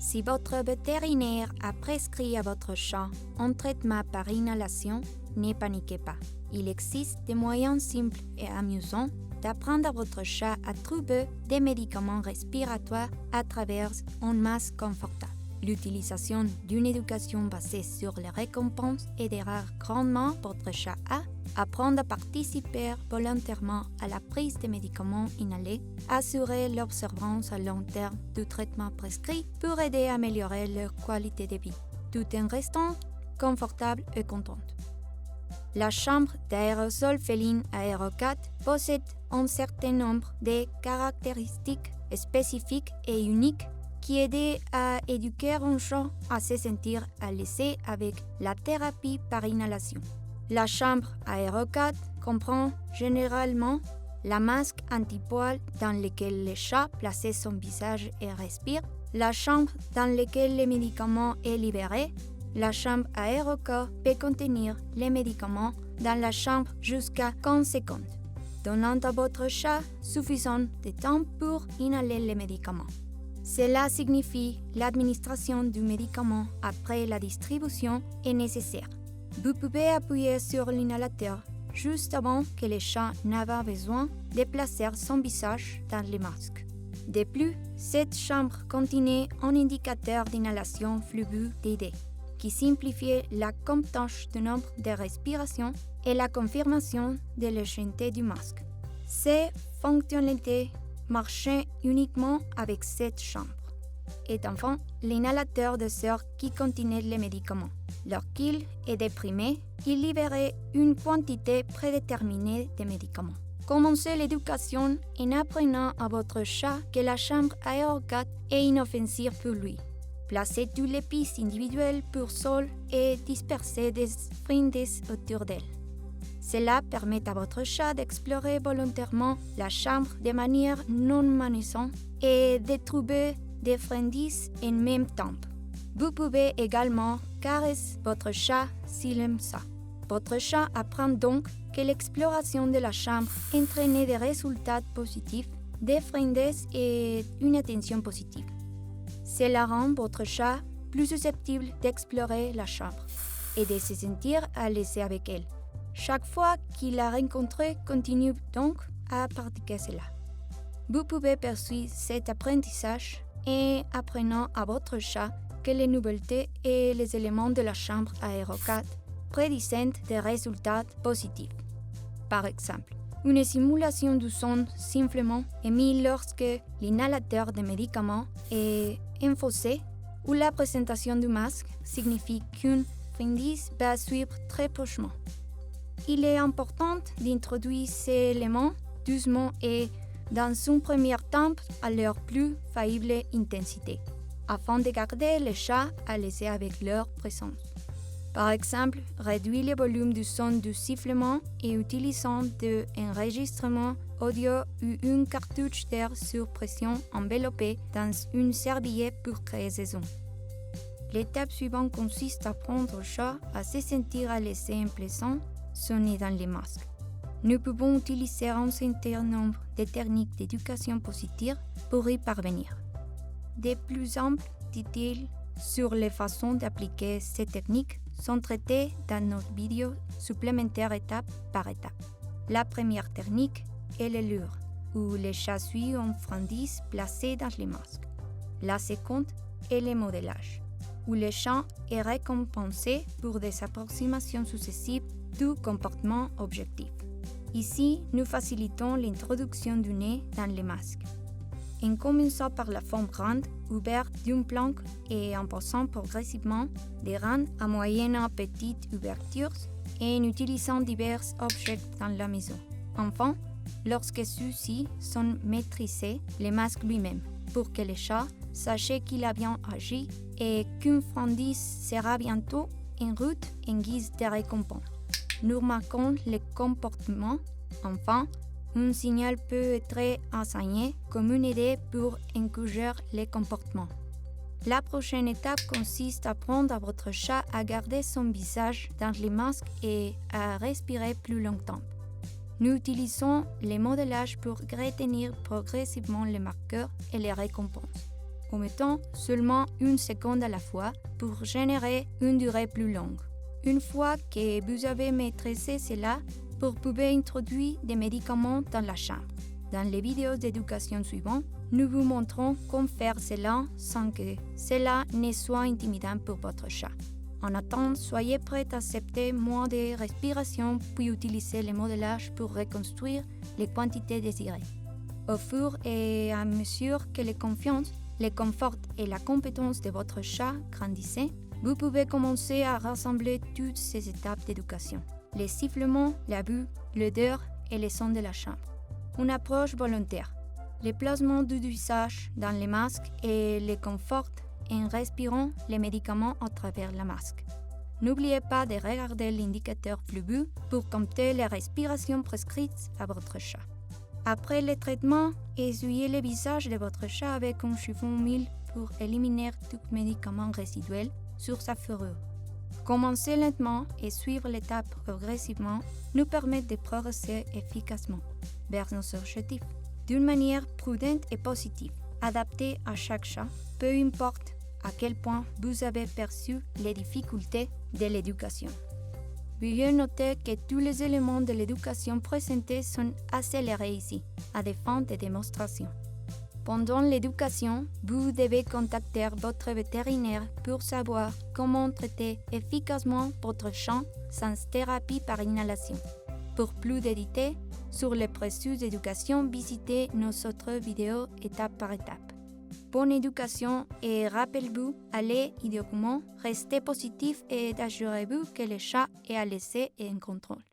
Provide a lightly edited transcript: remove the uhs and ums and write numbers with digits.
Si votre vétérinaire a prescrit à votre chat un traitement par inhalation, ne paniquez pas. Il existe des moyens simples et amusants d'apprendre à votre chat à trouver des médicaments respiratoires à travers un masque confortable. L'utilisation d'une éducation basée sur les récompenses aidera grandement votre chat à apprendre à participer volontairement à la prise de médicaments inhalés, assurer l'observance à long terme du traitement prescrit pour aider à améliorer leur qualité de vie, tout en restant confortable et contente. La chambre d'aérosol féline Aero 4 possède un certain nombre de caractéristiques spécifiques et uniques qui aident à éduquer un chat à se sentir à l'aise avec la thérapie par inhalation. La chambre Aero 4 comprend généralement la masque anti-poil dans laquelle le chat place son visage et respire, la chambre dans laquelle le médicament est libéré. La chambre aérocorps peut contenir les médicaments dans la chambre jusqu'à 15 secondes, donnant à votre chat suffisamment de temps pour inhaler les médicaments. Cela signifie l'administration du médicament après la distribution est nécessaire. Vous pouvez appuyer sur l'inhalateur juste avant que le chat n'ait besoin de placer son visage dans le masque. De plus, cette chambre contenait un indicateur d'inhalation fluide qui simplifie la comptage du nombre de respirations et la confirmation de l'échéanté du masque. Ces fonctionnalités marchaient uniquement avec cette chambre. Et enfin, l'inhalateur de sort qui contenait les médicaments. Lorsqu'il est déprimé, il libérait une quantité prédéterminée de médicaments. Commencez l'éducation en apprenant à votre chat que la chambre Aero 4 est inoffensive pour lui. Placez toutes les pistes individuelles pour sol et dispersez des friandises autour d'elle. Cela permet à votre chat d'explorer volontairement la chambre de manière non menaçante et de trouver des friandises en même temps. Vous pouvez également caresser votre chat s'il aime ça. Votre chat apprend donc que l'exploration de la chambre entraîne des résultats positifs, des friandises et une attention positive. Cela rend votre chat plus susceptible d'explorer la chambre et de se sentir à l'aise avec elle. Chaque fois qu'il la rencontre, continue donc à pratiquer cela. Vous pouvez poursuivre cet apprentissage en apprenant à votre chat que les nouveautés et les éléments de la chambre Aero 4 prédisent des résultats positifs. Par exemple, une simulation du son simplement émis lorsque l'inhalateur de médicaments est enfoncé ou la présentation du masque signifie qu'une friandise va suivre très prochainement. Il est important d'introduire ces éléments doucement et dans un premier temps à leur plus faible intensité, afin de garder les chats à l'aise avec leur présence. Par exemple, réduire le volume du son du sifflement et utilisant de enregistrements audio ou une cartouche d'air sur pression enveloppée dans une serviette pour créer ces sons. L'étape suivante consiste à apprendre au chat à se sentir à l'aise en plaisant sonner dans les masques. Nous pouvons utiliser un certain nombre de techniques d'éducation positive pour y parvenir. De plus amples détails sur les façons d'appliquer ces techniques sont traités dans nos vidéos supplémentaires étape par étape. La première technique est le lure, où le chat suit une friandise placée dans les masques. La seconde est le modélage, où le chat est récompensé pour des approximations successives du comportement objectif. Ici, nous facilitons l'introduction du nez dans les masques. En commençant par la forme grande, ouverte d'une planque et en passant progressivement des grandes à moyennes à petites ouvertures et en utilisant divers objets dans la maison. Enfin, lorsque ceux-ci sont maîtrisés, le masque lui-même, pour que le chat sache qu'il a bien agi et qu'une friandise sera bientôt en route en guise de récompense. Nous remarquons le comportement. Enfin, un signal peut être enseigné comme une idée pour encourager les comportements. La prochaine étape consiste à apprendre à votre chat à garder son visage dans les masques et à respirer plus longtemps. Nous utilisons les modélages pour retenir progressivement les marqueurs et les récompenses. omettant seulement 1 seconde à la fois pour générer une durée plus longue. Une fois que vous avez maîtrisé cela, vous pouvez introduire des médicaments dans la chambre. Dans les vidéos d'éducation suivantes, nous vous montrons comment faire cela sans que cela ne soit intimidant pour votre chat. En attendant, soyez prêts à accepter moins de respiration puis utiliser le modelage pour reconstruire les quantités désirées. Au fur et à mesure que la confiance, le confort et la compétence de votre chat grandissent, vous pouvez commencer à rassembler toutes ces étapes d'éducation. Les sifflements, l'abus, l'odeur et les sons de la chambre. Une approche volontaire. Le placement du visage dans les masques et le confort en respirant les médicaments à travers le masque. N'oubliez pas de regarder l'indicateur flux pour compter les respirations prescrites à votre chat. Après le traitement, essuyez le visage de votre chat avec un chiffon humide pour éliminer tout médicament résiduel sur sa fourrure. Commencer lentement et suivre l'étape progressivement nous permet de progresser efficacement vers nos objectifs d'une manière prudente et positive, adaptée à chaque chat, peu importe à quel point vous avez perçu les difficultés de l'éducation. Veuillez noter que tous les éléments de l'éducation présentés sont accélérés ici, à des fins de démonstration. Pendant l'éducation, vous devez contacter votre vétérinaire pour savoir comment traiter efficacement votre chat sans thérapie par inhalation. Pour plus de détails sur le processus d'éducation, visitez nos autres vidéos étape par étape. Bonne éducation et rappelez-vous, allez idéalement, restez positif et assurez-vous que le chat est à l'aise et en contrôle.